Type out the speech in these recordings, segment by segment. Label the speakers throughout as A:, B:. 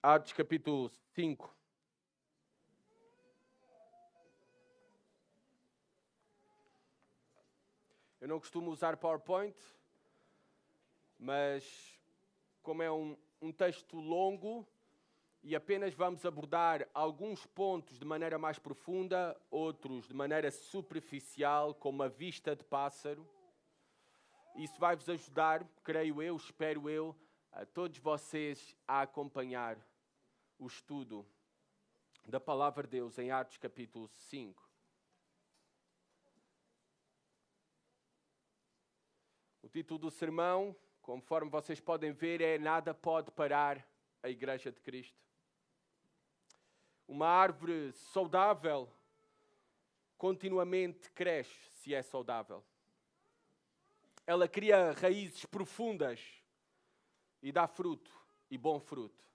A: Atos capítulo 5. Eu não costumo usar PowerPoint, mas como é um texto longo e apenas vamos abordar alguns pontos de maneira mais profunda, outros de maneira superficial, com uma vista de pássaro, isso vai-vos ajudar, creio eu, espero eu, a todos vocês a acompanhar o estudo da Palavra de Deus em Atos capítulo 5. O título do sermão, conforme vocês podem ver, é Nada pode parar a Igreja de Cristo. Uma árvore saudável continuamente cresce, se é saudável. Ela cria raízes profundas e dá fruto, e bom fruto.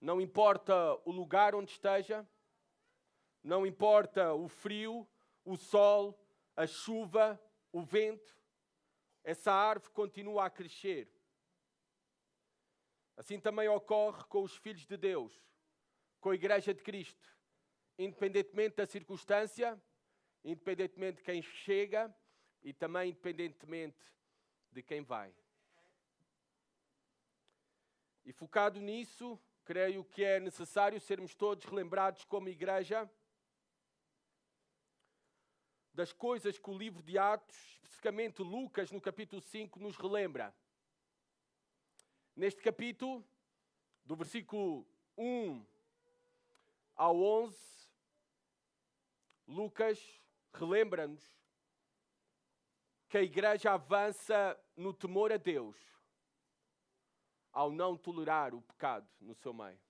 A: Não importa o lugar onde esteja, não importa o frio, o sol, a chuva, o vento, essa árvore continua a crescer. Assim também ocorre com os filhos de Deus, com a Igreja de Cristo. Independentemente da circunstância, independentemente de quem chega e também independentemente de quem vai. E focado nisso, creio que é necessário sermos todos relembrados como igreja das coisas que o livro de Atos, especificamente Lucas, no capítulo 5, nos relembra. Neste capítulo, do versículo 1 ao 11, Lucas relembra-nos que a igreja avança no temor a Deus, ao não tolerar o pecado no seu meio.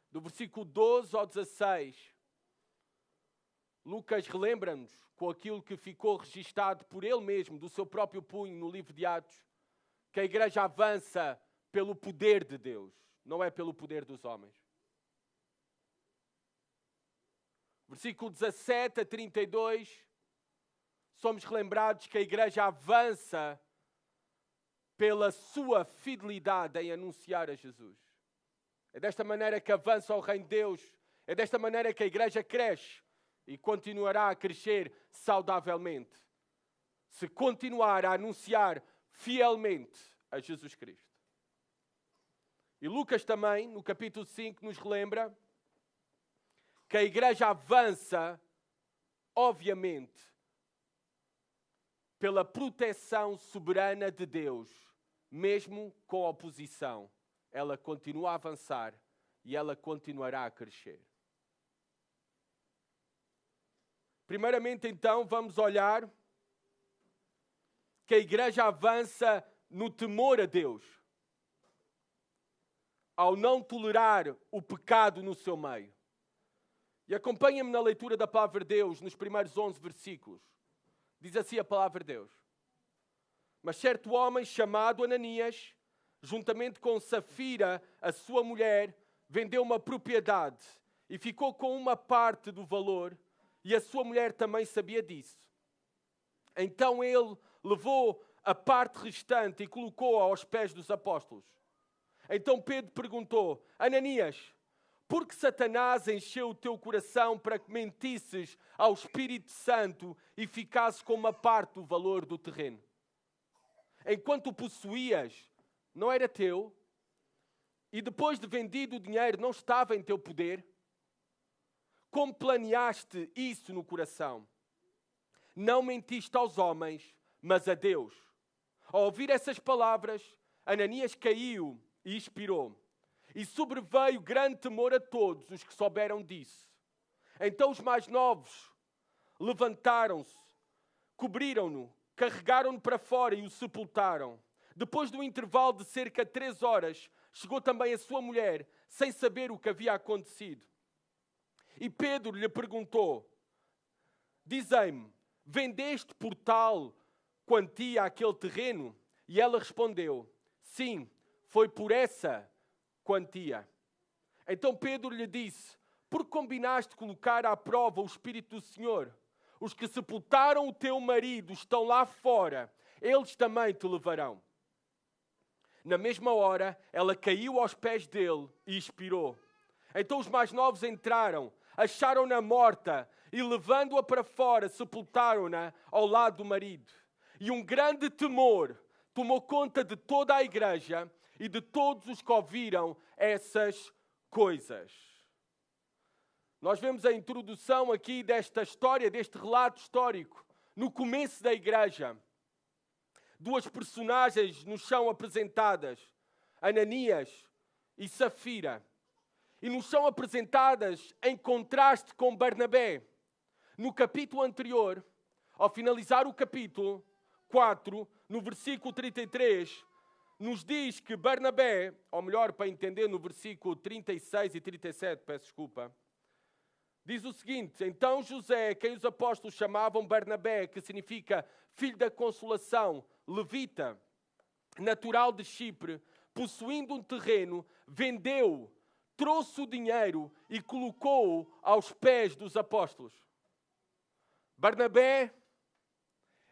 A: Do versículo 12 ao 16, Lucas relembra-nos, com aquilo que ficou registado por ele mesmo, do seu próprio punho no livro de Atos, que a igreja avança pelo poder de Deus, não é pelo poder dos homens. Versículo 17 a 32, somos relembrados que a igreja avança pela sua fidelidade em anunciar a Jesus. É desta maneira que avança o reino de Deus, é desta maneira que a igreja cresce e continuará a crescer saudavelmente, se continuar a anunciar fielmente a Jesus Cristo. E Lucas também, no capítulo 5, nos relembra que a igreja avança, obviamente, pela proteção soberana de Deus, mesmo com a oposição. Ela continua a avançar e ela continuará a crescer. Primeiramente, então, vamos olhar que a igreja avança no temor a Deus, ao não tolerar o pecado no seu meio. E acompanha-me na leitura da palavra de Deus, nos primeiros 11 versículos. Diz assim a palavra de Deus. Mas certo homem chamado Ananias, juntamente com Safira, a sua mulher, vendeu uma propriedade e ficou com uma parte do valor, e a sua mulher também sabia disso. Então ele levou a parte restante e colocou-a aos pés dos apóstolos. Então Pedro perguntou: Ananias, por que Satanás encheu o teu coração para que mentisses ao Espírito Santo e ficasses com uma parte do valor do terreno? Enquanto o possuías, não era teu? E depois de vendido o dinheiro, não estava em teu poder? Como planeaste isso no coração? Não mentiste aos homens, mas a Deus. Ao ouvir essas palavras, Ananias caiu e expirou. E sobreveio grande temor a todos os que souberam disso. Então os mais novos levantaram-se, cobriram-no, carregaram-no para fora e o sepultaram. Depois do intervalo de cerca de 3 horas, chegou também a sua mulher, sem saber o que havia acontecido. E Pedro lhe perguntou: Dizei-me, vendeste por tal quantia aquele terreno? E ela respondeu: Sim, foi por essa quantia. Então Pedro lhe disse: Por que combinaste colocar à prova o Espírito do Senhor? Os que sepultaram o teu marido estão lá fora, eles também te levarão. Na mesma hora, ela caiu aos pés dele e expirou. Então os mais novos entraram, acharam-na morta e, levando-a para fora, sepultaram-na ao lado do marido. E um grande temor tomou conta de toda a igreja e de todos os que ouviram essas coisas. Nós vemos a introdução aqui desta história, deste relato histórico, no começo da igreja. Duas personagens nos são apresentadas, Ananias e Safira. E nos são apresentadas em contraste com Barnabé. No capítulo anterior, ao finalizar o capítulo 4, no versículo 33, nos diz que Barnabé, ou melhor, para entender no versículo 36 e 37, peço desculpa, diz o seguinte: então José, quem os apóstolos chamavam Barnabé, que significa filho da consolação, levita, natural de Chipre, possuindo um terreno, vendeu, trouxe o dinheiro e colocou-o aos pés dos apóstolos. Barnabé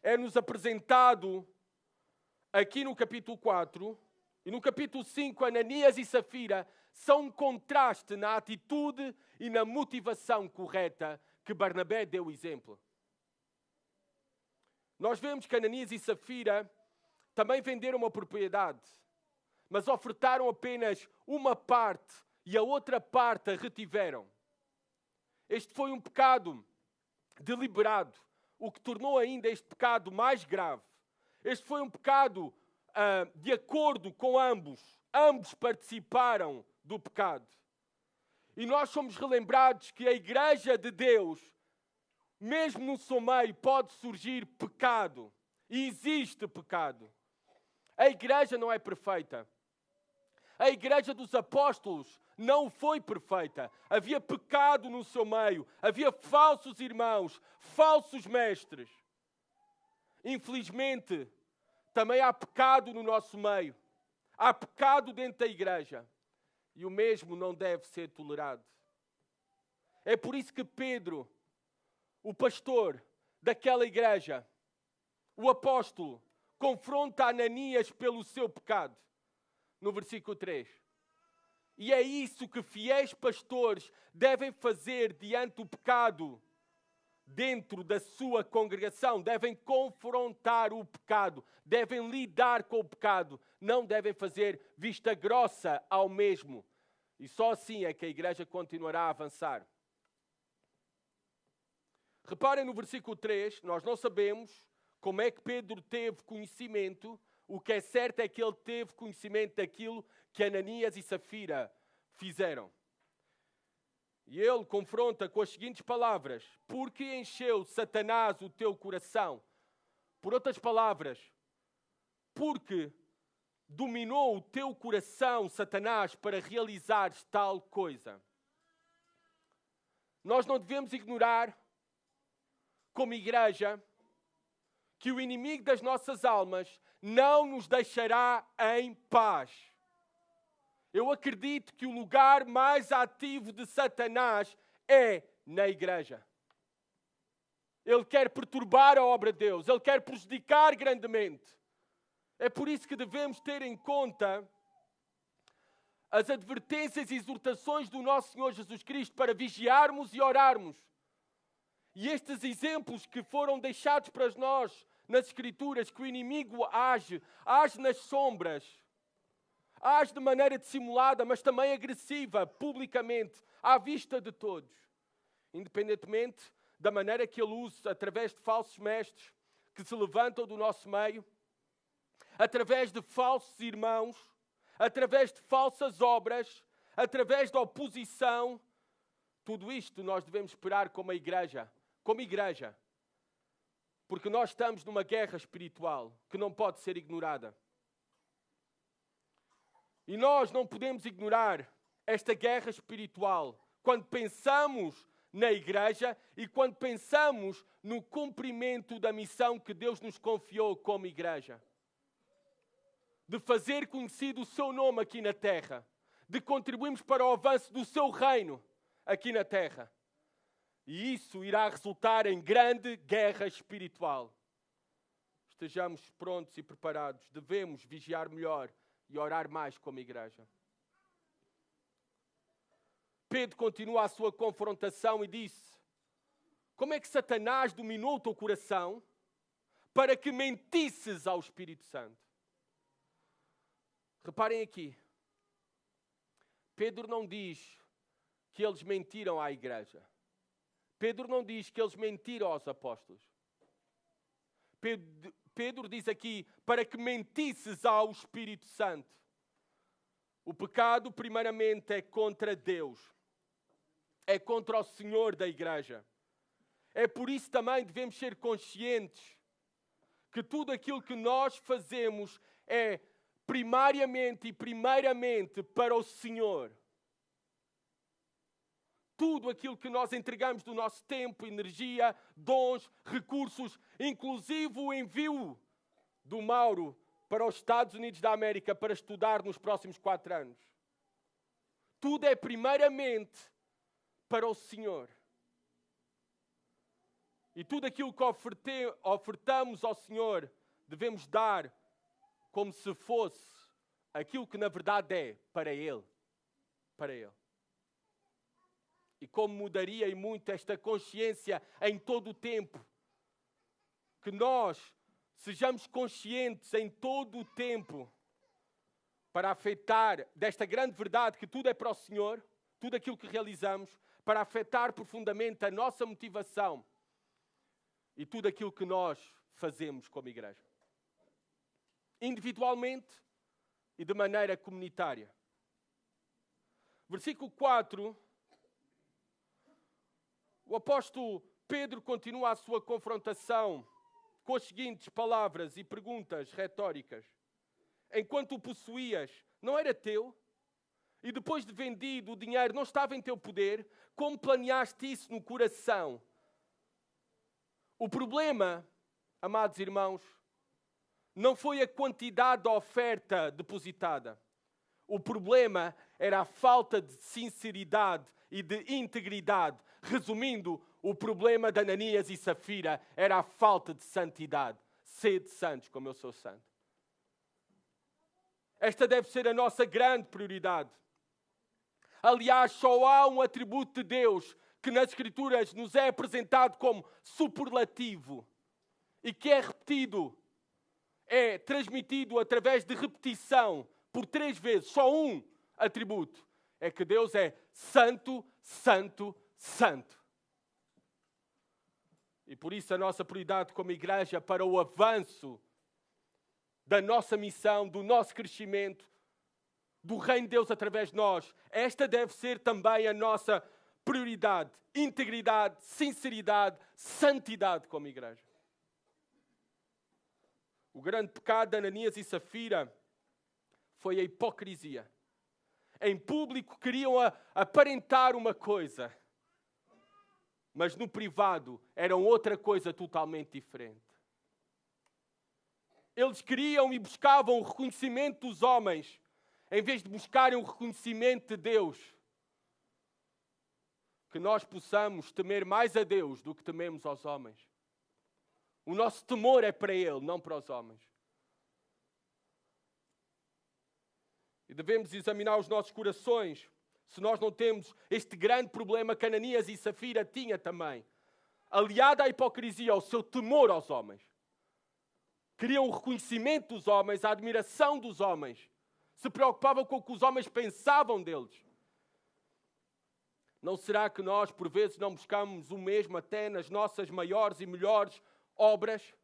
A: é-nos apresentado aqui no capítulo 4 e no capítulo 5, Ananias e Safira são um contraste na atitude e na motivação correta que Barnabé deu exemplo. Nós vemos que Ananias e Safira também venderam uma propriedade, mas ofertaram apenas uma parte e a outra parte a retiveram. Este foi um pecado deliberado, o que tornou ainda este pecado mais grave. Este foi um pecado de acordo com ambos. Ambos participaram do pecado. E nós somos relembrados que a igreja de Deus, mesmo no seu meio, pode surgir pecado. E existe pecado. A igreja não é perfeita. A igreja dos apóstolos não foi perfeita. Havia pecado no seu meio. Havia falsos irmãos, falsos mestres. Infelizmente, também há pecado no nosso meio. Há pecado dentro da igreja. E o mesmo não deve ser tolerado. É por isso que Pedro, o pastor daquela igreja, o apóstolo, confronta Ananias pelo seu pecado. No versículo 3. E é isso que fiéis pastores devem fazer diante do pecado dentro da sua congregação. Devem confrontar o pecado. Devem lidar com o pecado. Não devem fazer vista grossa ao mesmo. E só assim é que a igreja continuará a avançar. Reparem no versículo 3, nós não sabemos como é que Pedro teve conhecimento. O que é certo é que ele teve conhecimento daquilo que Ananias e Safira fizeram. E ele confronta com as seguintes palavras: porque encheu Satanás o teu coração? Por outras palavras, porque dominou o teu coração, Satanás, para realizares tal coisa. Nós não devemos ignorar, como igreja, que o inimigo das nossas almas não nos deixará em paz. Eu acredito que o lugar mais ativo de Satanás é na igreja. Ele quer perturbar a obra de Deus. Ele quer prejudicar grandemente. É por isso que devemos ter em conta as advertências e exortações do nosso Senhor Jesus Cristo para vigiarmos e orarmos. E estes exemplos que foram deixados para nós nas Escrituras, que o inimigo age nas sombras, age de maneira dissimulada, mas também agressiva, publicamente, à vista de todos. Independentemente da maneira que ele usa, através de falsos mestres que se levantam do nosso meio, através de falsos irmãos, através de falsas obras, através da oposição. Tudo isto nós devemos esperar como igreja. Porque nós estamos numa guerra espiritual que não pode ser ignorada. E nós não podemos ignorar esta guerra espiritual quando pensamos na igreja e quando pensamos no cumprimento da missão que Deus nos confiou como igreja. De fazer conhecido o seu nome aqui na terra. De contribuirmos para o avanço do seu reino aqui na terra. E isso irá resultar em grande guerra espiritual. Estejamos prontos e preparados. Devemos vigiar melhor e orar mais como igreja. Pedro continua a sua confrontação e disse: como é que Satanás dominou o teu coração para que mentisses ao Espírito Santo? Reparem aqui. Pedro não diz que eles mentiram à igreja. Pedro não diz que eles mentiram aos apóstolos. Pedro diz aqui, para que mentisses ao Espírito Santo. O pecado, primeiramente, é contra Deus. É contra o Senhor da igreja. É por isso também devemos ser conscientes que tudo aquilo que nós fazemos é primariamente e primeiramente para o Senhor. Tudo aquilo que nós entregamos do nosso tempo, energia, dons, recursos, inclusive o envio do Mauro para os Estados Unidos da América para estudar nos próximos 4 anos. Tudo é primeiramente para o Senhor. E tudo aquilo que ofertamos ao Senhor, devemos dar como se fosse aquilo que na verdade é para Ele. Para Ele. E como mudaria e muito esta consciência em todo o tempo. Que nós sejamos conscientes em todo o tempo para afetar desta grande verdade que tudo é para o Senhor, tudo aquilo que realizamos, para afetar profundamente a nossa motivação e tudo aquilo que nós fazemos como igreja. Individualmente e de maneira comunitária. Versículo 4, o apóstolo Pedro continua a sua confrontação com as seguintes palavras e perguntas retóricas. Enquanto o possuías, não era teu? E depois de vendido, o dinheiro não estava em teu poder? Como planeaste isso no coração? O problema, amados irmãos, não foi a quantidade da oferta depositada. O problema era a falta de sinceridade e de integridade. Resumindo, o problema de Ananias e Safira era a falta de santidade. Sede santos, como eu sou santo. Esta deve ser a nossa grande prioridade. Aliás, só há um atributo de Deus que nas Escrituras nos é apresentado como superlativo e que é repetido, é transmitido através de repetição por 3 vezes. Só um atributo é que Deus é santo, santo, santo. E por isso a nossa prioridade como igreja para o avanço da nossa missão, do nosso crescimento, do reino de Deus através de nós, esta deve ser também a nossa prioridade. Integridade, sinceridade, santidade como igreja. O grande pecado de Ananias e Safira foi a hipocrisia. Em público queriam aparentar uma coisa, mas no privado eram outra coisa totalmente diferente. Eles queriam e buscavam o reconhecimento dos homens, em vez de buscarem o reconhecimento de Deus. Que nós possamos temer mais a Deus do que tememos aos homens. O nosso temor é para Ele, não para os homens. E devemos examinar os nossos corações, se nós não temos este grande problema que Ananias e Safira tinha também. Aliado à hipocrisia, ao seu temor aos homens. Queriam o reconhecimento dos homens, a admiração dos homens. Se preocupavam com o que os homens pensavam deles. Não será que nós, por vezes, não buscamos o mesmo até nas nossas maiores e melhores obras?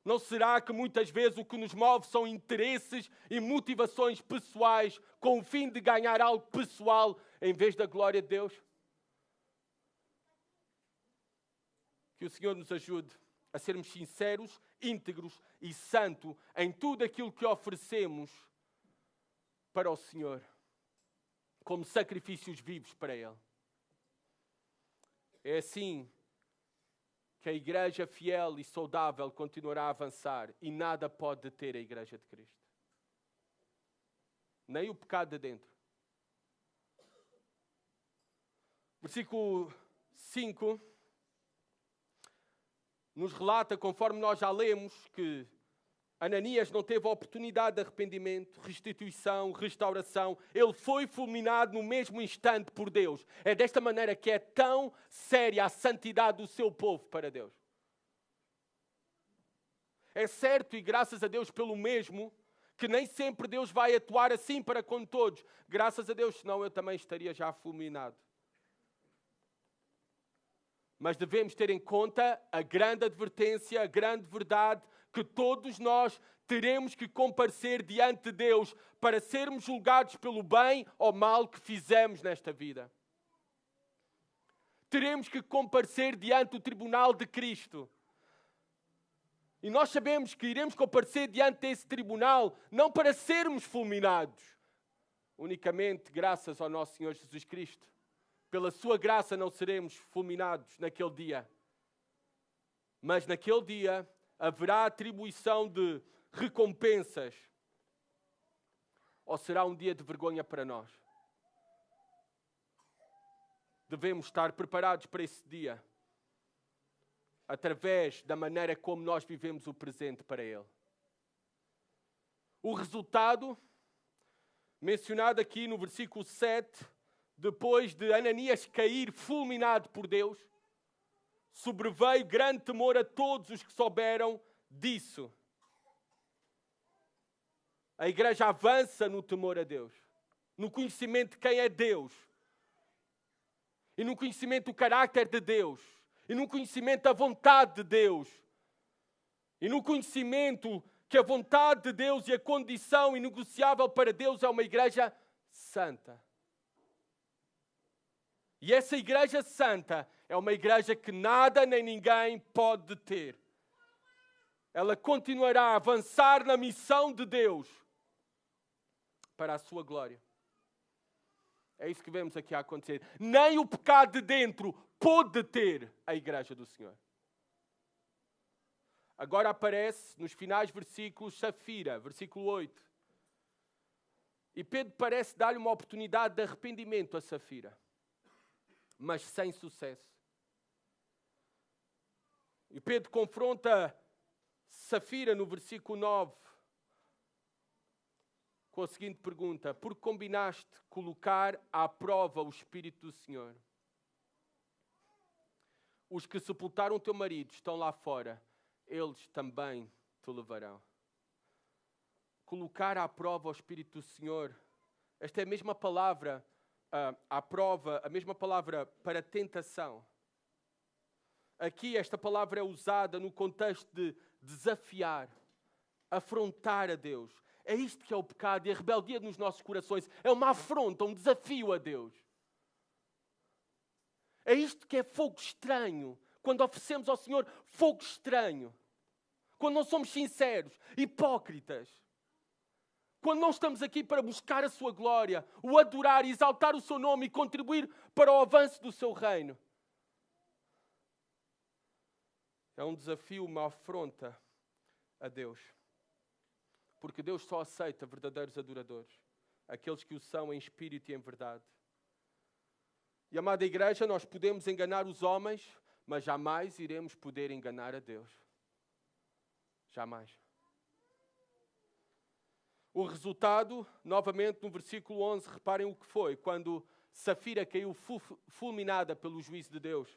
A: Não será que muitas vezes o que nos move são interesses e motivações pessoais com o fim de ganhar algo pessoal em vez da glória de Deus? Que o Senhor nos ajude a sermos sinceros, íntegros e santos em tudo aquilo que oferecemos para o Senhor, como sacrifícios vivos para Ele. É assim que a igreja fiel e saudável continuará a avançar e nada pode deter a igreja de Cristo. Nem o pecado de dentro. Versículo 5 nos relata, conforme nós já lemos, que Ananias não teve a oportunidade de arrependimento, restituição, restauração. Ele foi fulminado no mesmo instante por Deus. É desta maneira que é tão séria a santidade do seu povo para Deus. É certo, e graças a Deus pelo mesmo, que nem sempre Deus vai atuar assim para com todos. Graças a Deus, senão eu também estaria já fulminado. Mas devemos ter em conta a grande advertência, a grande verdade, que todos nós teremos que comparecer diante de Deus para sermos julgados pelo bem ou mal que fizemos nesta vida. Teremos que comparecer diante do tribunal de Cristo. E nós sabemos que iremos comparecer diante desse tribunal não para sermos fulminados, unicamente graças ao nosso Senhor Jesus Cristo. Pela sua graça não seremos fulminados naquele dia. Mas naquele dia haverá atribuição de recompensas. Ou será um dia de vergonha para nós? Devemos estar preparados para esse dia, através da maneira como nós vivemos o presente para Ele. O resultado, mencionado aqui no versículo 7, depois de Ananias cair fulminado por Deus, sobreveio grande temor a todos os que souberam disso. A igreja avança no temor a Deus, no conhecimento de quem é Deus, e no conhecimento do caráter de Deus, e no conhecimento da vontade de Deus, e no conhecimento que a vontade de Deus e a condição inegociável para Deus é uma igreja santa. E essa igreja santa é uma igreja que nada nem ninguém pode deter. Ela continuará a avançar na missão de Deus para a sua glória. É isso que vemos aqui a acontecer. Nem o pecado de dentro pôde deter a igreja do Senhor. Agora aparece nos finais versículos Safira, versículo 8. E Pedro parece dar-lhe uma oportunidade de arrependimento a Safira, mas sem sucesso. E Pedro confronta Safira no versículo 9 com a seguinte pergunta: por que combinaste colocar à prova o Espírito do Senhor? Os que sepultaram o teu marido estão lá fora, eles também te levarão. Colocar à prova o Espírito do Senhor. Esta é a mesma palavra à prova, a mesma palavra para tentação. Aqui esta palavra é usada no contexto de desafiar, afrontar a Deus. É isto que é o pecado e a rebeldia nos nossos corações. É uma afronta, um desafio a Deus. É isto que é fogo estranho. Quando oferecemos ao Senhor fogo estranho. Quando não somos sinceros, hipócritas. Quando não estamos aqui para buscar a sua glória, o adorar, exaltar o seu nome e contribuir para o avanço do seu reino. É um desafio, uma afronta a Deus. Porque Deus só aceita verdadeiros adoradores. Aqueles que o são em espírito e em verdade. E, amada igreja, nós podemos enganar os homens, mas jamais iremos poder enganar a Deus. Jamais. O resultado, novamente no versículo 11, reparem o que foi, quando Safira caiu fulminada pelo juízo de Deus.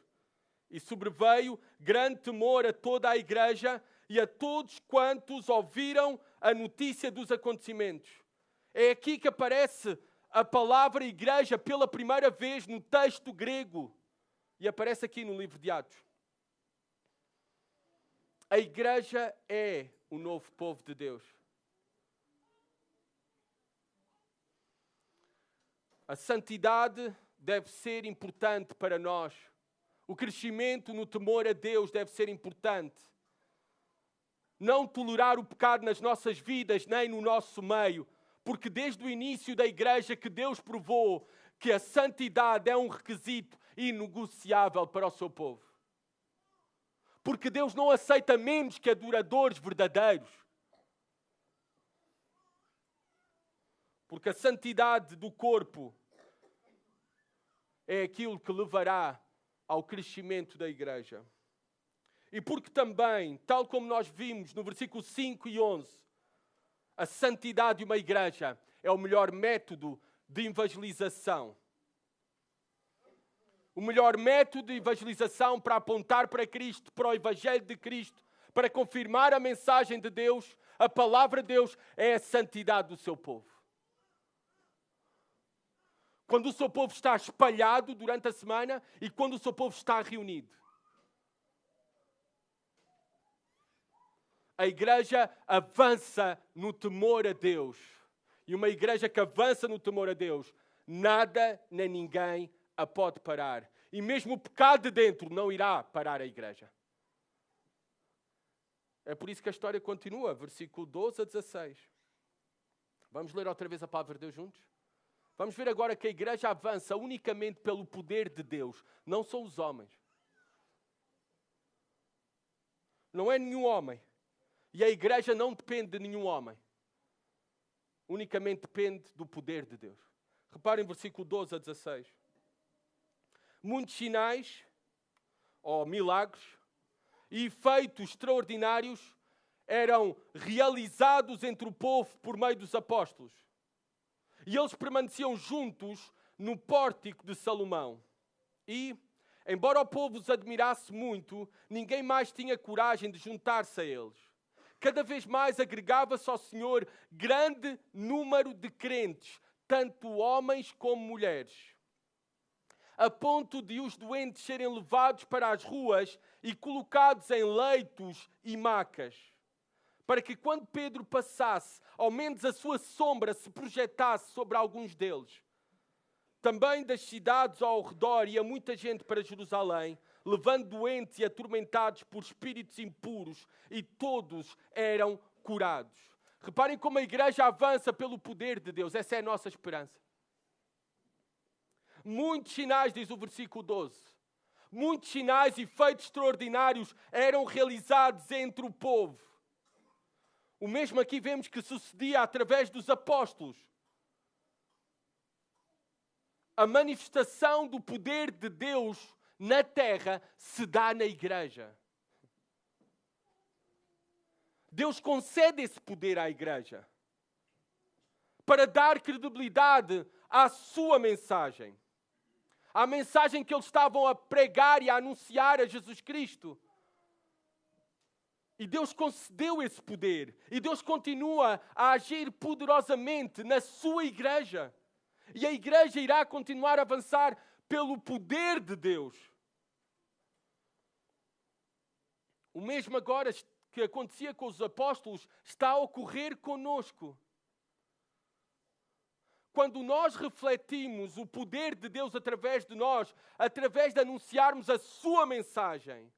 A: E sobreveio grande temor a toda a igreja e a todos quantos ouviram a notícia dos acontecimentos. É aqui que aparece a palavra igreja pela primeira vez no texto grego. E aparece aqui no livro de Atos. A igreja é o novo povo de Deus. A santidade deve ser importante para nós. O crescimento no temor a Deus deve ser importante. Não tolerar o pecado nas nossas vidas, nem no nosso meio. Porque desde o início da igreja que Deus provou que a santidade é um requisito inegociável para o seu povo. Porque Deus não aceita menos que adoradores verdadeiros. Porque a santidade do corpo é aquilo que levará ao crescimento da igreja. E porque também, tal como nós vimos no versículo 5 e 11, a santidade de uma igreja é o melhor método de evangelização. O melhor método de evangelização para apontar para Cristo, para o Evangelho de Cristo, para confirmar a mensagem de Deus, a palavra de Deus, é a santidade do seu povo. Quando o seu povo está espalhado durante a semana e quando o seu povo está reunido. A igreja avança no temor a Deus. E uma igreja que avança no temor a Deus, nada nem ninguém a pode parar. E mesmo o pecado de dentro não irá parar a igreja. É por isso que a história continua, versículo 12 a 16. Vamos ler outra vez a palavra de Deus juntos? Vamos ver agora que a igreja avança unicamente pelo poder de Deus, não são os homens. Não é nenhum homem. E a igreja não depende de nenhum homem. Unicamente depende do poder de Deus. Reparem versículo 12 a 16. Muitos sinais, ou milagres, e efeitos extraordinários eram realizados entre o povo por meio dos apóstolos. E eles permaneciam juntos no pórtico de Salomão. E, embora o povo os admirasse muito, ninguém mais tinha coragem de juntar-se a eles. Cada vez mais agregava-se ao Senhor grande número de crentes, tanto homens como mulheres, a ponto de os doentes serem levados para as ruas e colocados em leitos e macas, para que quando Pedro passasse, ao menos a sua sombra se projetasse sobre alguns deles. Também das cidades ao redor ia muita gente para Jerusalém, levando doentes e atormentados por espíritos impuros, e todos eram curados. Reparem como a igreja avança pelo poder de Deus. Essa é a nossa esperança. Muitos sinais, diz o versículo 12. Muitos sinais e feitos extraordinários eram realizados entre o povo. O mesmo aqui vemos que sucedia através dos apóstolos. A manifestação do poder de Deus na terra se dá na igreja. Deus concede esse poder à igreja para dar credibilidade à sua mensagem. À mensagem que eles estavam a pregar e a anunciar a Jesus Cristo. E Deus concedeu esse poder. E Deus continua a agir poderosamente na sua igreja. E a igreja irá continuar a avançar pelo poder de Deus. O mesmo agora que acontecia com os apóstolos está a ocorrer conosco. Quando nós refletimos o poder de Deus através de nós, através de anunciarmos a sua mensagem,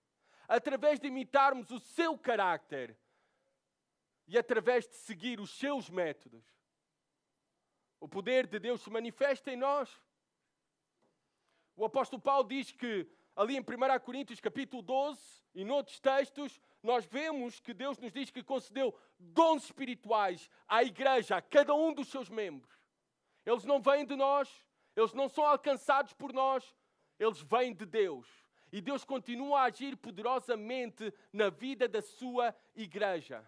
A: através de imitarmos o seu caráter e através de seguir os seus métodos, o poder de Deus se manifesta em nós. O apóstolo Paulo diz que ali em 1 Coríntios capítulo 12 e noutros textos, nós vemos que Deus nos diz que concedeu dons espirituais à igreja, a cada um dos seus membros. Eles não vêm de nós, eles não são alcançados por nós, eles vêm de Deus. E Deus continua a agir poderosamente na vida da sua igreja.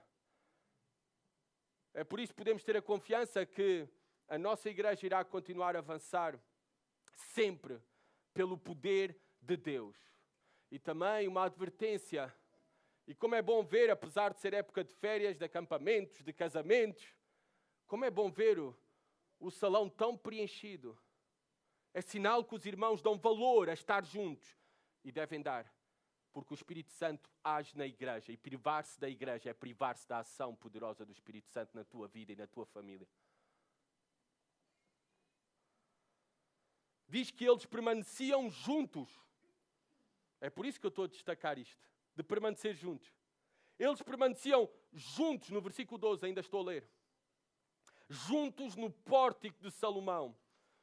A: É por isso que podemos ter a confiança que a nossa igreja irá continuar a avançar sempre pelo poder de Deus. E também uma advertência, e como é bom ver, apesar de ser época de férias, de acampamentos, de casamentos, como é bom ver o salão tão preenchido. É sinal que os irmãos dão valor a estar juntos. E devem dar, porque o Espírito Santo age na igreja. E privar-se da igreja é privar-se da ação poderosa do Espírito Santo na tua vida e na tua família. Diz que eles permaneciam juntos. É por isso que eu estou a destacar isto, de permanecer juntos. Eles permaneciam juntos, no versículo 12, ainda estou a ler. Juntos no pórtico de Salomão.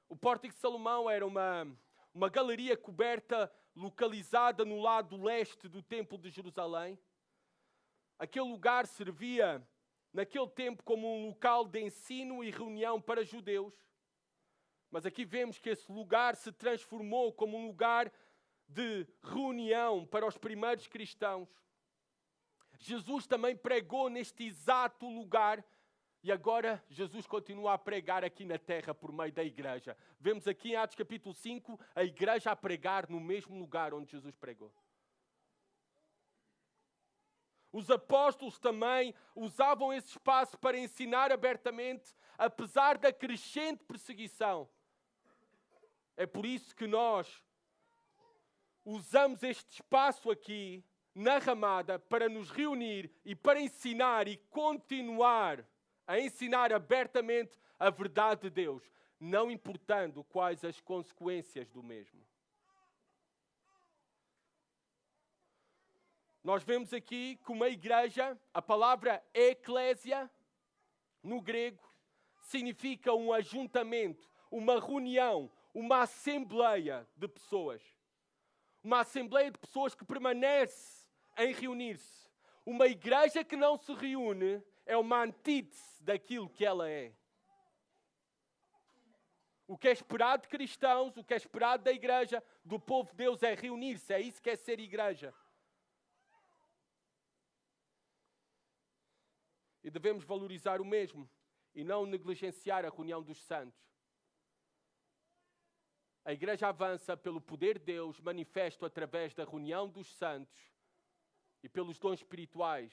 A: O pórtico de Salomão era uma galeria coberta, localizada no lado leste do Templo de Jerusalém. Aquele lugar servia, naquele tempo, como um local de ensino e reunião para judeus. Mas aqui vemos que esse lugar se transformou como um lugar de reunião para os primeiros cristãos. Jesus também pregou neste exato lugar. E agora Jesus continua a pregar aqui na terra por meio da igreja. Vemos aqui em Atos capítulo 5 a igreja a pregar no mesmo lugar onde Jesus pregou. Os apóstolos também usavam esse espaço para ensinar abertamente, apesar da crescente perseguição. É por isso que nós usamos este espaço aqui, na Ramada, para nos reunir e para ensinar e continuar a ensinar abertamente a verdade de Deus, não importando quais as consequências do mesmo. Nós vemos aqui que uma igreja, a palavra eclésia, no grego, significa um ajuntamento, uma reunião, uma assembleia de pessoas. Uma assembleia de pessoas que permanece em reunir-se. Uma igreja que não se reúne é uma antítese daquilo que ela é. O que é esperado de cristãos, o que é esperado da igreja, do povo de Deus, é reunir-se. É isso que é ser igreja. E devemos valorizar o mesmo e não negligenciar a reunião dos santos. A igreja avança pelo poder de Deus manifesto através da reunião dos santos e pelos dons espirituais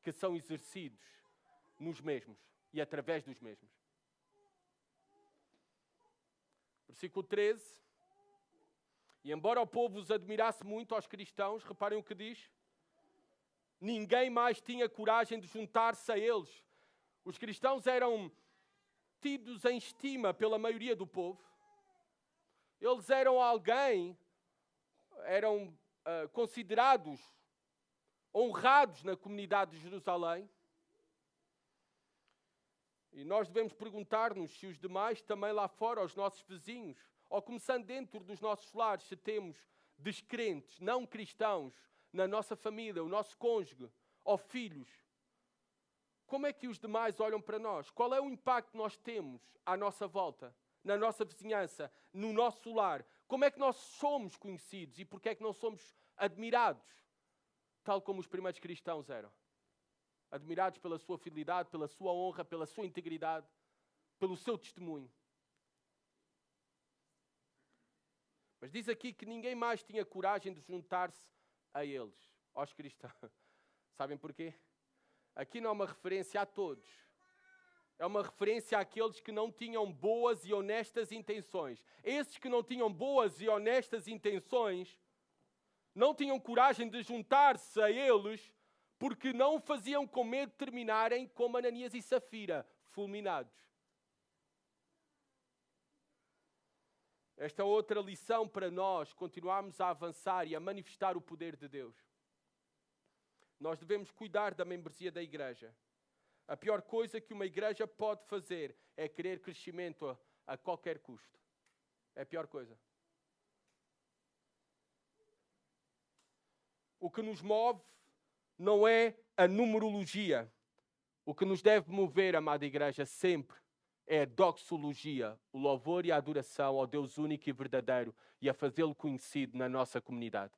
A: que são exercidos nos mesmos e através dos mesmos. Versículo 13. E embora o povo os admirasse muito aos cristãos, reparem o que diz. Ninguém mais tinha coragem de juntar-se a eles. Os cristãos eram tidos em estima pela maioria do povo. Eles eram alguém, eram considerados honrados na comunidade de Jerusalém. E nós devemos perguntar-nos se os demais, também lá fora, os nossos vizinhos, ou começando dentro dos nossos lares, se temos descrentes, não cristãos, na nossa família, o nosso cônjuge, ou filhos. Como é que os demais olham para nós? Qual é o impacto que nós temos à nossa volta, na nossa vizinhança, no nosso lar? Como é que nós somos conhecidos e porque é que não somos admirados? Tal como os primeiros cristãos eram. Admirados pela sua fidelidade, pela sua honra, pela sua integridade, pelo seu testemunho. Mas diz aqui que ninguém mais tinha coragem de juntar-se a eles, aos cristãos. Sabem porquê? Aqui não é uma referência a todos. É uma referência àqueles que não tinham boas e honestas intenções. Esses que não tinham boas e honestas intenções, não tinham coragem de juntar-se a eles, porque não o faziam com medo de terminarem como Ananias e Safira, fulminados. Esta é outra lição para nós continuarmos a avançar e a manifestar o poder de Deus. Nós devemos cuidar da membresia da igreja. A pior coisa que uma igreja pode fazer é querer crescimento a qualquer custo. É a pior coisa. O que nos move não é a numerologia. O que nos deve mover, amada igreja, sempre é a doxologia, o louvor e a adoração ao Deus único e verdadeiro e a fazê-lo conhecido na nossa comunidade.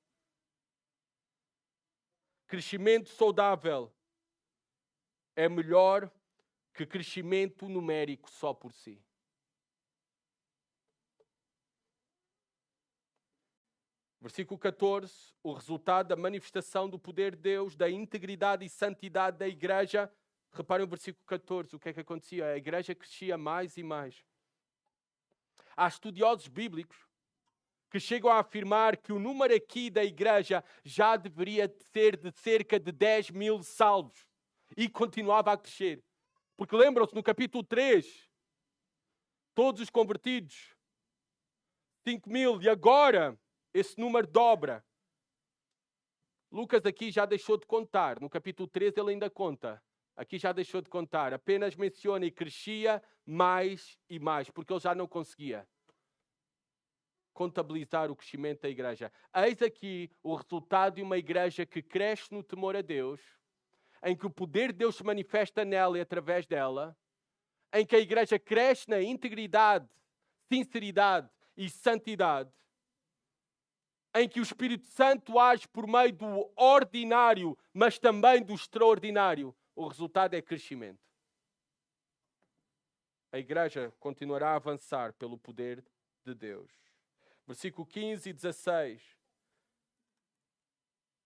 A: Crescimento saudável é melhor que crescimento numérico só por si. Versículo 14, o resultado da manifestação do poder de Deus, da integridade e santidade da igreja. Reparem o versículo 14, o que é que acontecia? A igreja crescia mais e mais. Há estudiosos bíblicos que chegam a afirmar que o número aqui da igreja já deveria ser de cerca de 10 mil salvos. E continuava a crescer. Porque lembram-se, no capítulo 3, todos os convertidos, 5 mil, e agora esse número dobra. Lucas aqui já deixou de contar. No capítulo 3 ele ainda conta. Aqui já deixou de contar. Apenas menciona e crescia mais e mais, porque ele já não conseguia contabilizar o crescimento da igreja. Eis aqui o resultado de uma igreja que cresce no temor a Deus, em que o poder de Deus se manifesta nela e através dela, em que a igreja cresce na integridade, sinceridade e santidade. em que o Espírito Santo age por meio do ordinário, mas também do extraordinário, o resultado é crescimento. A igreja continuará a avançar pelo poder de Deus. Versículo 15 e 16.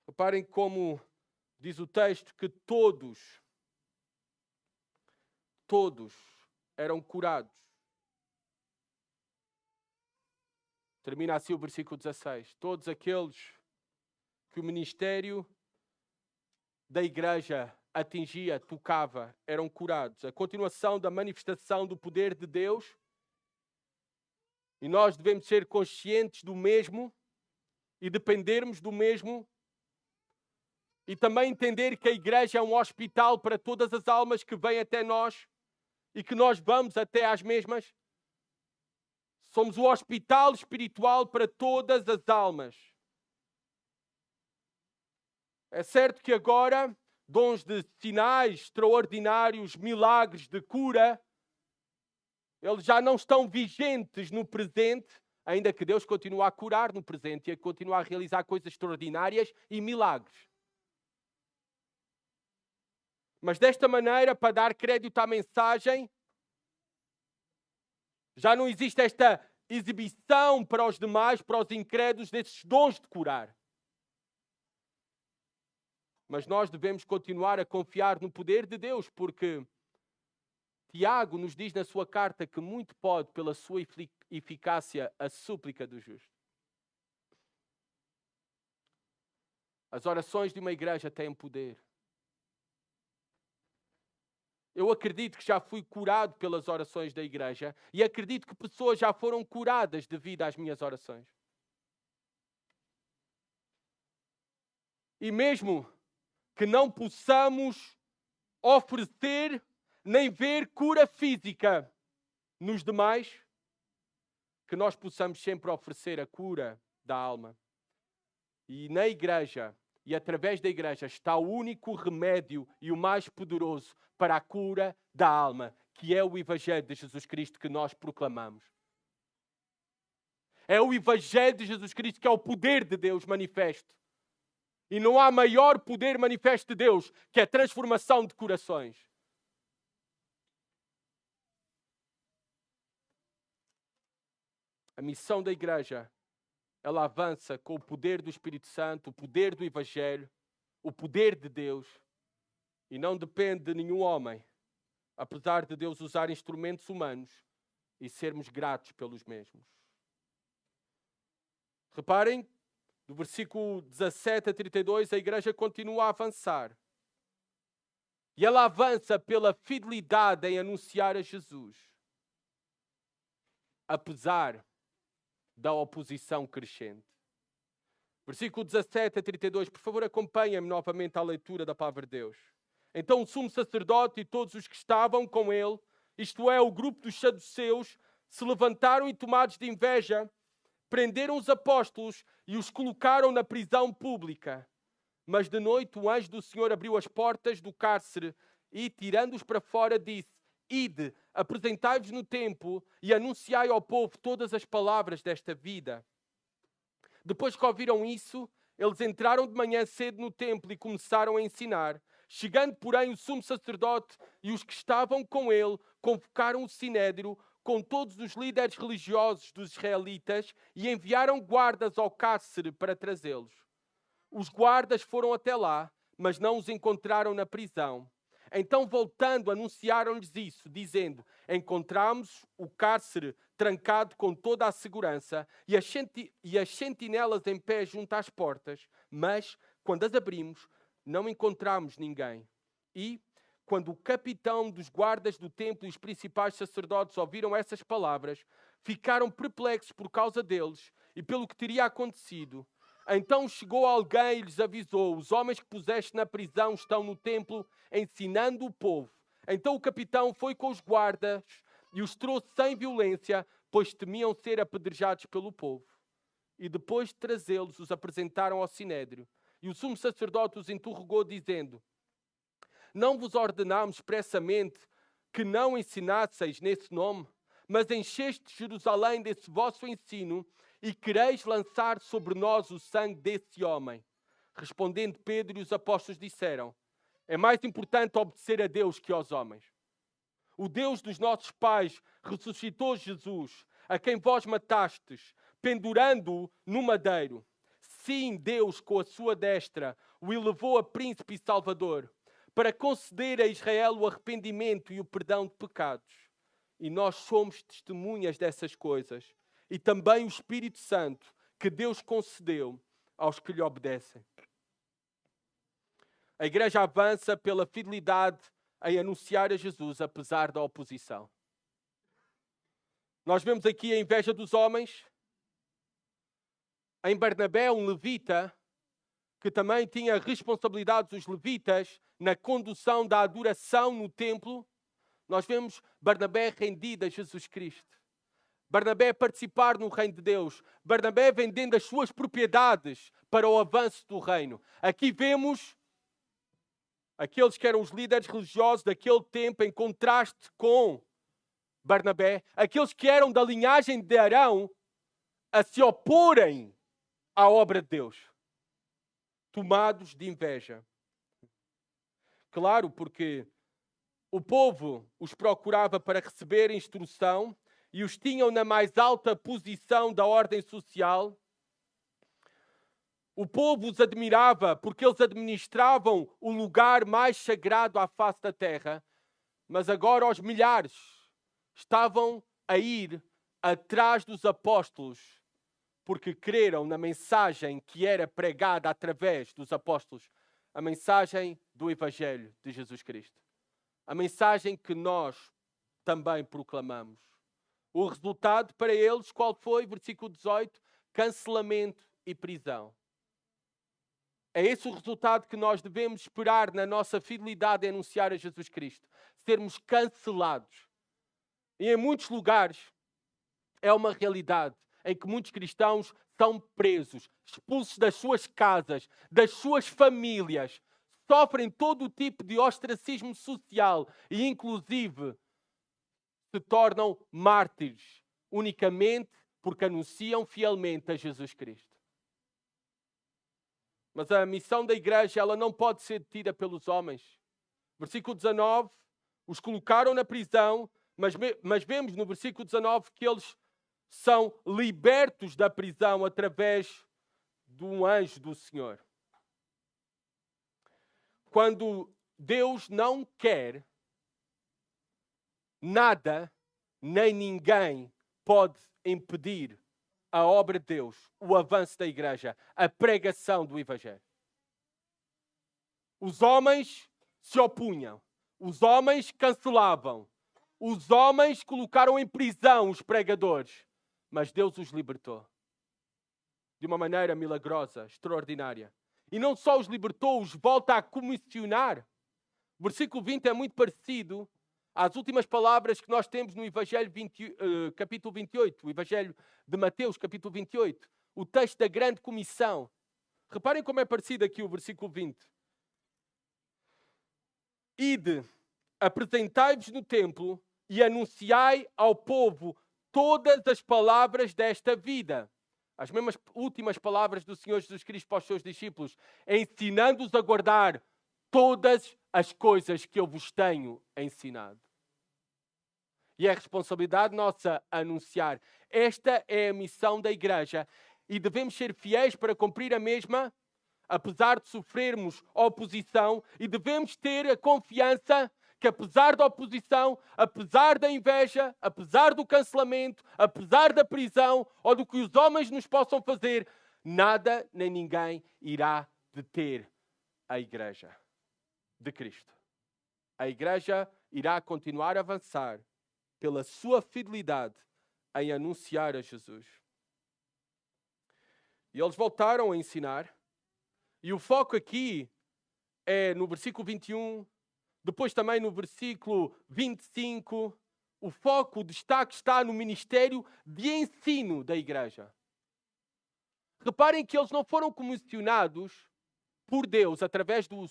A: Reparem como diz o texto que todos eram curados. Termina assim o versículo 16. Todos aqueles que o ministério da igreja atingia, tocava, eram curados. A continuação da manifestação do poder de Deus. E nós devemos ser conscientes do mesmo e dependermos do mesmo. E também entender que a igreja é um hospital para todas as almas que vêm até nós e que nós vamos até às mesmas. Somos o hospital espiritual para todas as almas. É certo que agora dons de sinais extraordinários, milagres de cura, eles já não estão vigentes no presente, ainda que Deus continue a curar no presente e a continuar a realizar coisas extraordinárias e milagres. Mas desta maneira, para dar crédito à mensagem, já não existe esta exibição para os demais, para os incrédulos, desses dons de curar. Mas nós devemos continuar a confiar no poder de Deus, porque Tiago nos diz na sua carta que muito pode, pela sua eficácia, a súplica do justo. As orações de uma igreja têm poder. Eu acredito que já fui curado pelas orações da igreja e acredito que pessoas já foram curadas devido às minhas orações. E mesmo que não possamos oferecer nem ver cura física nos demais, que nós possamos sempre oferecer a cura da alma. E na igreja, e através da igreja, está o único remédio e o mais poderoso para a cura da alma, que é o Evangelho de Jesus Cristo que nós proclamamos. É o Evangelho de Jesus Cristo que é o poder de Deus manifesto. E não há maior poder manifesto de Deus que a transformação de corações. A missão da igreja, ela avança com o poder do Espírito Santo, o poder do Evangelho, o poder de Deus. E não depende de nenhum homem, apesar de Deus usar instrumentos humanos e sermos gratos pelos mesmos. Reparem, do versículo 17 a 32, a igreja continua a avançar. E ela avança pela fidelidade em anunciar a Jesus, apesar da oposição crescente. Versículo 17 a 32, por favor, acompanhem-me novamente à leitura da palavra de Deus. Então o sumo sacerdote e todos os que estavam com ele, isto é, o grupo dos saduceus, se levantaram e, tomados de inveja, prenderam os apóstolos e os colocaram na prisão pública. Mas de noite o anjo do Senhor abriu as portas do cárcere e, tirando-os para fora, disse: Ide, apresentai-vos no templo e anunciai ao povo todas as palavras desta vida. Depois que ouviram isso, eles entraram de manhã cedo no templo e começaram a ensinar. Chegando, porém, o sumo sacerdote e os que estavam com ele, convocaram o sinédrio com todos os líderes religiosos dos israelitas e enviaram guardas ao cárcere para trazê-los. Os guardas foram até lá, mas não os encontraram na prisão. Então, voltando, anunciaram-lhes isso, dizendo: encontramos o cárcere trancado com toda a segurança e as sentinelas em pé junto às portas, mas, quando as abrimos, não encontramos ninguém. E, quando o capitão dos guardas do templo e os principais sacerdotes ouviram essas palavras, ficaram perplexos por causa deles e pelo que teria acontecido. Então chegou alguém e lhes avisou: os homens que puseste na prisão estão no templo ensinando o povo. Então o capitão foi com os guardas e os trouxe sem violência, pois temiam ser apedrejados pelo povo. E depois de trazê-los, os apresentaram ao sinédrio. E o sumo sacerdote os interrogou, dizendo: não vos ordenámos expressamente que não ensinasseis nesse nome, mas encheste Jerusalém desse vosso ensino, e quereis lançar sobre nós o sangue desse homem? Respondendo Pedro e os apóstolos disseram: é mais importante obedecer a Deus que aos homens. O Deus dos nossos pais ressuscitou Jesus, a quem vós matastes, pendurando-o no madeiro. Sim, Deus, com a sua destra, o elevou a príncipe e salvador, para conceder a Israel o arrependimento e o perdão de pecados. E nós somos testemunhas dessas coisas. E também o Espírito Santo, que Deus concedeu aos que lhe obedecem. A igreja avança pela fidelidade em anunciar a Jesus, apesar da oposição. Nós vemos aqui a inveja dos homens. Em Barnabé, um levita, que também tinha responsabilidade dos levitas na condução da adoração no templo. Nós vemos Barnabé rendido a Jesus Cristo. Barnabé participar no reino de Deus. Barnabé vendendo as suas propriedades para o avanço do reino. Aqui vemos aqueles que eram os líderes religiosos daquele tempo, em contraste com Barnabé, aqueles que eram da linhagem de Arão, a se oporem à obra de Deus, tomados de inveja. Claro, porque o povo os procurava para receber instrução e os tinham na mais alta posição da ordem social. O povo os admirava porque eles administravam o lugar mais sagrado à face da terra. Mas agora os milhares estavam a ir atrás dos apóstolos porque creram na mensagem que era pregada através dos apóstolos. A mensagem do Evangelho de Jesus Cristo. A mensagem que nós também proclamamos. O resultado para eles, qual foi? Versículo 18, cancelamento e prisão. É esse o resultado que nós devemos esperar na nossa fidelidade em anunciar a Jesus Cristo. Sermos cancelados. E em muitos lugares é uma realidade em que muitos cristãos são presos, expulsos das suas casas, das suas famílias, sofrem todo o tipo de ostracismo social e inclusive se tornam mártires unicamente porque anunciam fielmente a Jesus Cristo. Mas a missão da igreja, ela não pode ser detida pelos homens. Versículo 19, os colocaram na prisão, mas vemos no versículo 19 que eles são libertos da prisão através de um anjo do Senhor. Quando Deus não quer, nada nem ninguém pode impedir a obra de Deus, o avanço da igreja, a pregação do Evangelho. Os homens se opunham, os homens cancelavam, os homens colocaram em prisão os pregadores, mas Deus os libertou de uma maneira milagrosa, extraordinária. E não só os libertou, os volta a comissionar. O versículo 20 é muito parecido às últimas palavras que nós temos no Evangelho capítulo 28, o Evangelho de Mateus, capítulo 28, o texto da grande comissão. Reparem como é parecido aqui o versículo 20. Ide, apresentai-vos no templo e anunciai ao povo todas as palavras desta vida. As mesmas últimas palavras do Senhor Jesus Cristo para os seus discípulos, ensinando-os a guardar todas as coisas que eu vos tenho ensinado. E é responsabilidade nossa anunciar. Esta é a missão da igreja e devemos ser fiéis para cumprir a mesma, apesar de sofrermos oposição, e devemos ter a confiança que apesar da oposição, apesar da inveja, apesar do cancelamento, apesar da prisão ou do que os homens nos possam fazer, nada nem ninguém irá deter a igreja de Cristo. A igreja irá continuar a avançar pela sua fidelidade em anunciar a Jesus. E eles voltaram a ensinar. E o foco aqui é no versículo 21, depois também no versículo 25. O foco, o destaque está no ministério de ensino da igreja. Reparem que eles não foram comissionados por Deus, através do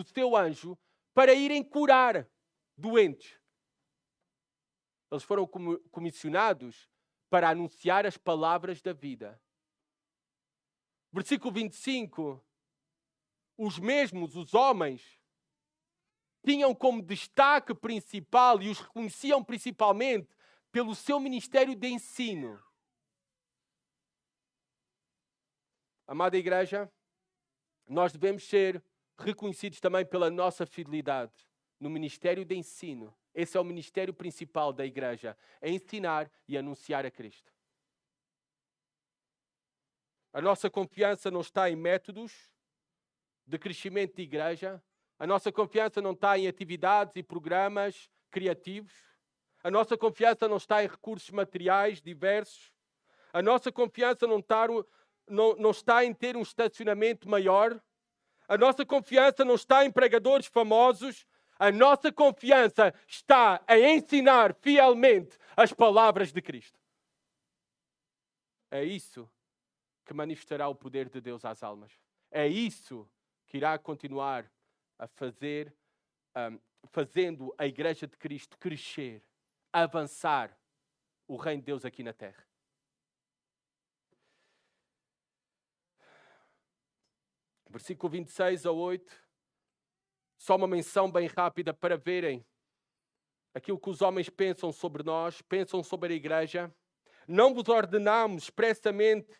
A: seu anjo, para irem curar doentes. Eles foram comissionados para anunciar as palavras da vida. Versículo 25. Os homens, tinham como destaque principal e os reconheciam principalmente pelo seu ministério de ensino. Amada igreja, nós devemos ser reconhecidos também pela nossa fidelidade no ministério de ensino. Esse é o ministério principal da igreja, é ensinar e anunciar a Cristo. A nossa confiança não está em métodos de crescimento de igreja. A nossa confiança não está em atividades e programas criativos. A nossa confiança não está em recursos materiais diversos. A nossa confiança não está em ter um estacionamento maior. A nossa confiança não está em pregadores famosos. A nossa confiança está em ensinar fielmente as palavras de Cristo. É isso que manifestará o poder de Deus às almas. É isso que irá continuar a fazer, fazendo a Igreja de Cristo crescer, avançar o reino de Deus aqui na terra. Versículo 26 a 8. Só uma menção bem rápida para verem aquilo que os homens pensam sobre nós, pensam sobre a Igreja. Não vos ordenamos expressamente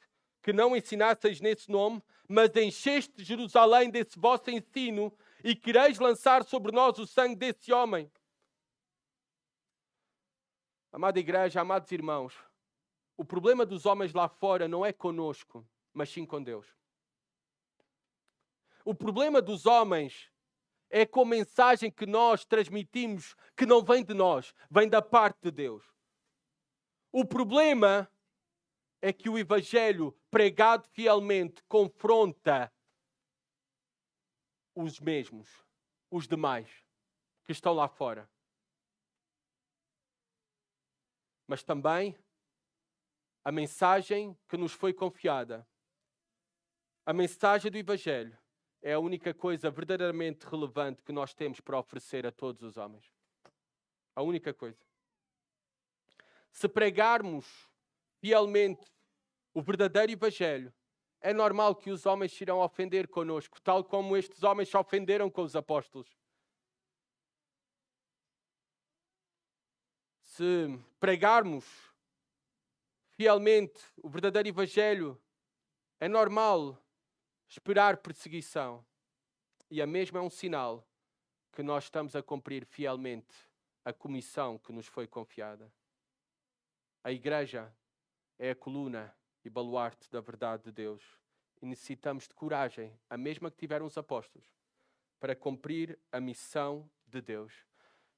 A: que não ensinasseis nesse nome, mas encheste Jerusalém desse vosso ensino e quereis lançar sobre nós o sangue desse homem. Amada igreja, amados irmãos, o problema dos homens lá fora não é conosco, mas sim com Deus. O problema dos homens é com a mensagem que nós transmitimos, que não vem de nós, vem da parte de Deus. O problema é que o Evangelho pregado fielmente confronta os mesmos, os demais, que estão lá fora. Mas também a mensagem que nos foi confiada, a mensagem do Evangelho, é a única coisa verdadeiramente relevante que nós temos para oferecer a todos os homens. A única coisa. Se pregarmos fielmente o verdadeiro Evangelho, é normal que os homens se irão ofender conosco, tal como estes homens se ofenderam com os apóstolos. Se pregarmos fielmente o verdadeiro Evangelho, é normal esperar perseguição. E a mesma é um sinal que nós estamos a cumprir fielmente a comissão que nos foi confiada. A igreja é a coluna e baluarte da verdade de Deus. E necessitamos de coragem, a mesma que tiveram os apóstolos, para cumprir a missão de Deus.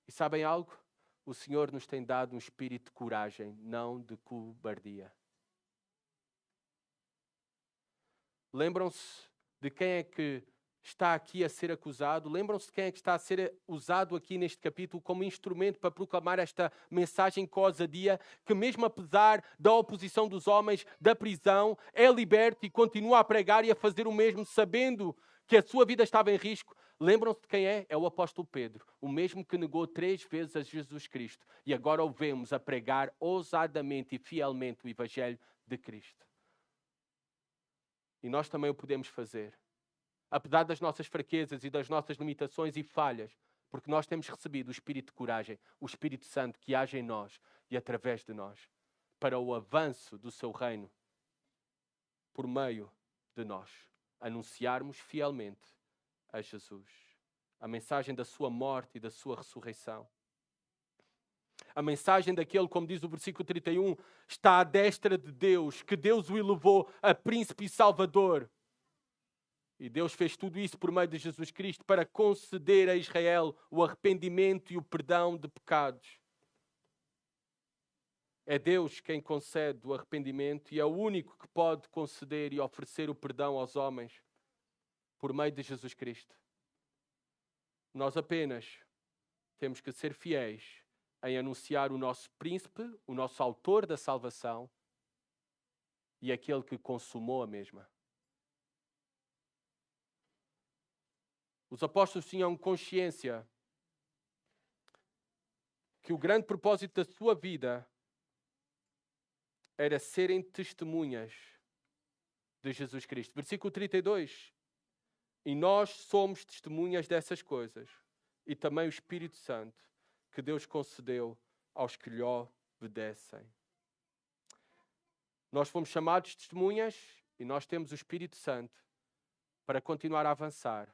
A: E sabem algo? O Senhor nos tem dado um espírito de coragem, não de cobardia. Lembram-se de quem é que está aqui a ser acusado? Lembram-se de quem é que está a ser usado aqui neste capítulo como instrumento para proclamar esta mensagem com ousadia, que mesmo apesar da oposição dos homens, da prisão, é liberto e continua a pregar e a fazer o mesmo, sabendo que a sua vida estava em risco? Lembram-se de quem é? É o apóstolo Pedro, o mesmo que negou 3 vezes a Jesus Cristo. E agora o vemos a pregar ousadamente e fielmente o Evangelho de Cristo. E nós também o podemos fazer. Apesar das nossas fraquezas e das nossas limitações e falhas, porque nós temos recebido o Espírito de coragem, o Espírito Santo que age em nós e através de nós, para o avanço do seu reino, por meio de nós, anunciarmos fielmente a Jesus, a mensagem da sua morte e da sua ressurreição. A mensagem daquele, como diz o versículo 31, está à destra de Deus, que Deus o elevou a príncipe e salvador. E Deus fez tudo isso por meio de Jesus Cristo para conceder a Israel o arrependimento e o perdão de pecados. É Deus quem concede o arrependimento e é o único que pode conceder e oferecer o perdão aos homens por meio de Jesus Cristo. Nós apenas temos que ser fiéis em anunciar o nosso príncipe, o nosso autor da salvação e aquele que consumou a mesma. Os apóstolos tinham consciência que o grande propósito da sua vida era serem testemunhas de Jesus Cristo. Versículo 32. E nós somos testemunhas dessas coisas. E também o Espírito Santo que Deus concedeu aos que lhe obedecem. Nós fomos chamados testemunhas e nós temos o Espírito Santo para continuar a avançar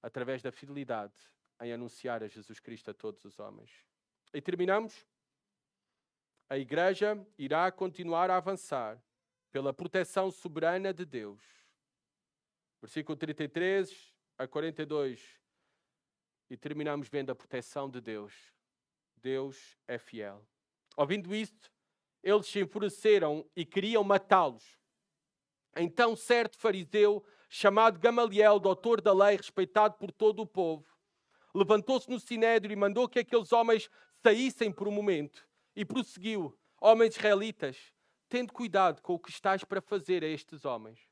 A: através da fidelidade em anunciar a Jesus Cristo a todos os homens. E terminamos. A Igreja irá continuar a avançar pela proteção soberana de Deus. Versículo 33 a 42. E terminamos vendo a proteção de Deus. Deus é fiel. Ouvindo isto, eles se enfureceram e queriam matá-los. Então certo fariseu, chamado Gamaliel, doutor da lei, respeitado por todo o povo, levantou-se no sinédrio e mandou que aqueles homens saíssem por um momento. E prosseguiu: homens israelitas, tende cuidado com o que estáis para fazer a estes homens.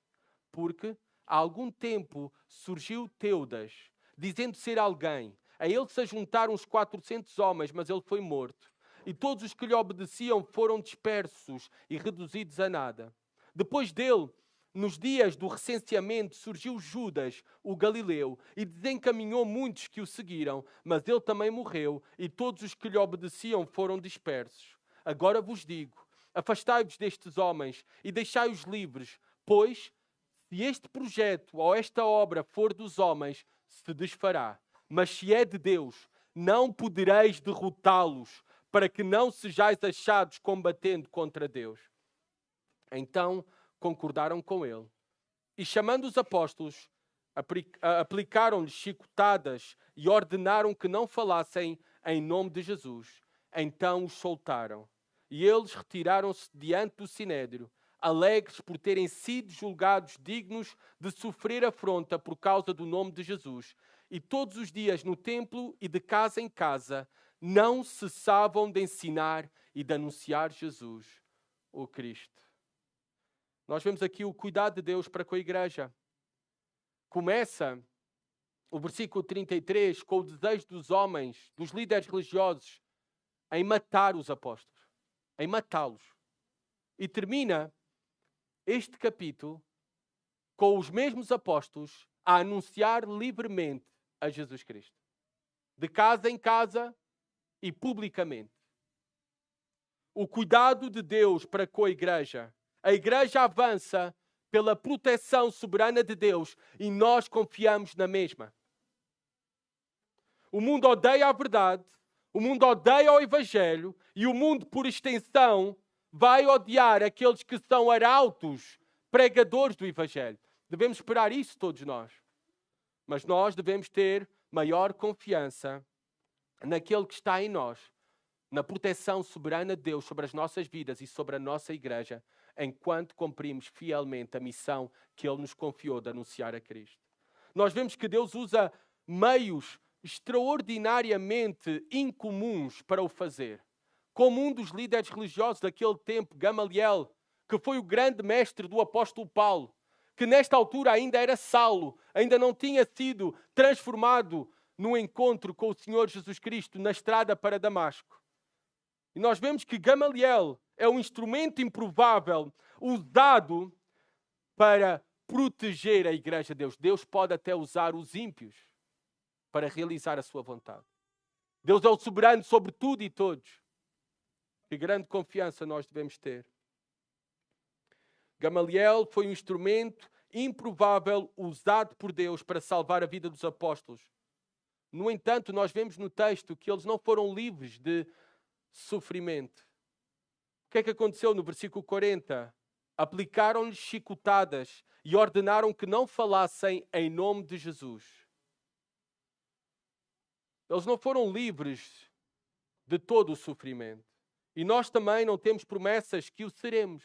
A: Porque há algum tempo surgiu Teudas, dizendo ser alguém. A ele se ajuntaram uns 400 homens, mas ele foi morto. E todos os que lhe obedeciam foram dispersos e reduzidos a nada. Depois dele, nos dias do recenseamento, surgiu Judas, o Galileu, e desencaminhou muitos que o seguiram, mas ele também morreu, e todos os que lhe obedeciam foram dispersos. Agora vos digo, afastai-vos destes homens e deixai-os livres, pois, se este projeto ou esta obra for dos homens, se desfará. Mas se é de Deus, não podereis derrotá-los, para que não sejais achados combatendo contra Deus. Então concordaram com ele. E chamando os apóstolos, aplicaram-lhes chicotadas e ordenaram que não falassem em nome de Jesus. Então os soltaram. E eles retiraram-se diante do sinédrio, alegres por terem sido julgados dignos de sofrer afronta por causa do nome de Jesus. E todos os dias no templo e de casa em casa não cessavam de ensinar e de anunciar Jesus, o Cristo. Nós vemos aqui o cuidado de Deus para com a igreja. Começa o versículo 33 com o desejo dos homens, dos líderes religiosos, em matar os apóstolos, em matá-los. E termina este capítulo com os mesmos apóstolos a anunciar livremente a Jesus Cristo. De casa em casa e publicamente. O cuidado de Deus para com a igreja. A igreja avança pela proteção soberana de Deus e nós confiamos na mesma. O mundo odeia a verdade, o mundo odeia o Evangelho e o mundo, por extensão, vai odiar aqueles que são arautos, pregadores do Evangelho. Devemos esperar isso todos nós. Mas nós devemos ter maior confiança naquele que está em nós, na proteção soberana de Deus sobre as nossas vidas e sobre a nossa igreja, enquanto cumprimos fielmente a missão que Ele nos confiou de anunciar a Cristo. Nós vemos que Deus usa meios extraordinariamente incomuns para o fazer. Como um dos líderes religiosos daquele tempo, Gamaliel, que foi o grande mestre do apóstolo Paulo, que nesta altura ainda era Saulo, ainda não tinha sido transformado no encontro com o Senhor Jesus Cristo na estrada para Damasco. E nós vemos que Gamaliel é um instrumento improvável usado para proteger a igreja de Deus. Deus pode até usar os ímpios para realizar a sua vontade. Deus é o soberano sobre tudo e todos. Que grande confiança nós devemos ter. Gamaliel foi um instrumento improvável usado por Deus para salvar a vida dos apóstolos. No entanto, nós vemos no texto que eles não foram livres de sofrimento. O que é que aconteceu no versículo 40? Aplicaram-lhes chicotadas e ordenaram que não falassem em nome de Jesus. Eles não foram livres de todo o sofrimento. E nós também não temos promessas que o seremos.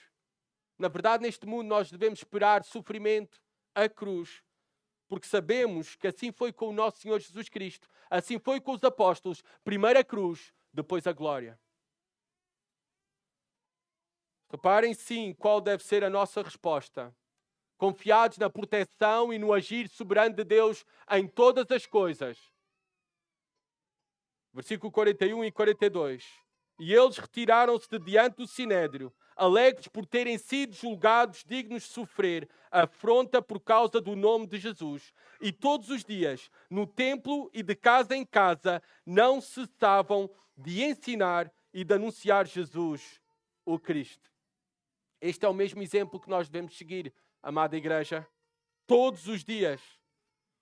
A: Na verdade, neste mundo nós devemos esperar sofrimento, a cruz, porque sabemos que assim foi com o nosso Senhor Jesus Cristo, assim foi com os apóstolos, primeiro a cruz, depois a glória. Reparem sim qual deve ser a nossa resposta. Confiados na proteção e no agir soberano de Deus em todas as coisas. Versículo 41 e 42. E eles retiraram-se de diante do sinédrio, alegres por terem sido julgados dignos de sofrer afronta por causa do nome de Jesus. E todos os dias, no templo e de casa em casa, não cessavam de ensinar e de anunciar Jesus, o Cristo. Este é o mesmo exemplo que nós devemos seguir, amada igreja. Todos os dias,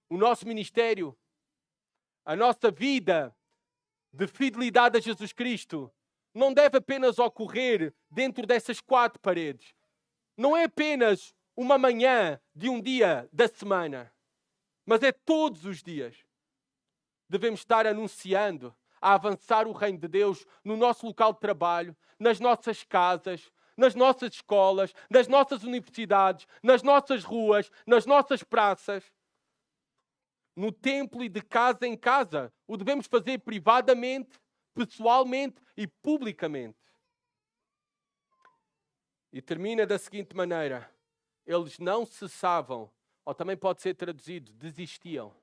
A: o nosso ministério, a nossa vida de fidelidade a Jesus Cristo, não deve apenas ocorrer dentro dessas 4 paredes. Não é apenas uma manhã de um dia da semana, mas é todos os dias. Devemos estar anunciando, a avançar o reino de Deus no nosso local de trabalho, nas nossas casas, nas nossas escolas, nas nossas universidades, nas nossas ruas, nas nossas praças, no templo e de casa em casa. O devemos fazer privadamente, pessoalmente e publicamente. E termina da seguinte maneira: eles não cessavam, ou também pode ser traduzido, desistiam.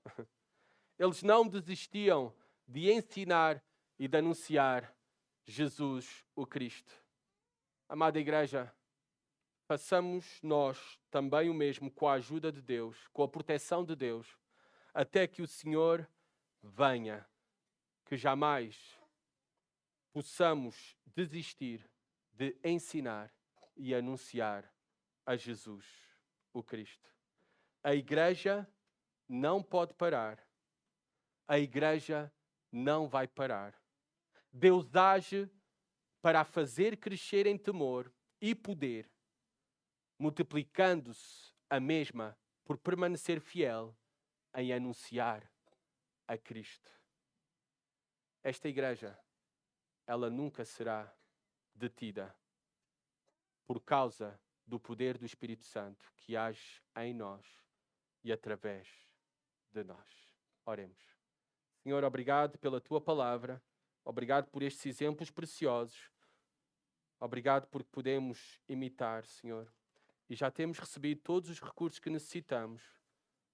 A: Eles não desistiam de ensinar e de anunciar Jesus, o Cristo. Amada igreja, façamos nós também o mesmo com a ajuda de Deus, com a proteção de Deus, até que o Senhor venha, que jamais possamos desistir de ensinar e anunciar a Jesus, o Cristo. A igreja não pode parar. A igreja não vai parar. Deus age para a fazer crescer em temor e poder, multiplicando-se a mesma por permanecer fiel em anunciar a Cristo. Esta igreja, ela nunca será detida por causa do poder do Espírito Santo que age em nós e através de nós. Oremos. Senhor, obrigado pela Tua palavra. Obrigado por estes exemplos preciosos. Obrigado porque podemos imitar, Senhor. E já temos recebido todos os recursos que necessitamos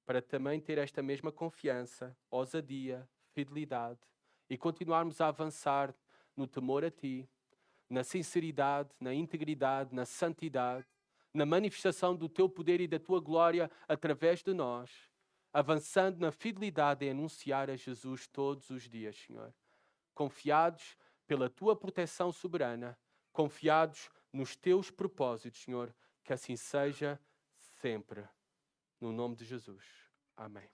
A: para também ter esta mesma confiança, ousadia, fidelidade e continuarmos a avançar no temor a Ti, na sinceridade, na integridade, na santidade, na manifestação do Teu poder e da Tua glória através de nós, avançando na fidelidade em anunciar a Jesus todos os dias, Senhor. Confiados pela Tua proteção soberana, confiados nos Teus propósitos, Senhor, que assim seja sempre. No nome de Jesus. Amém.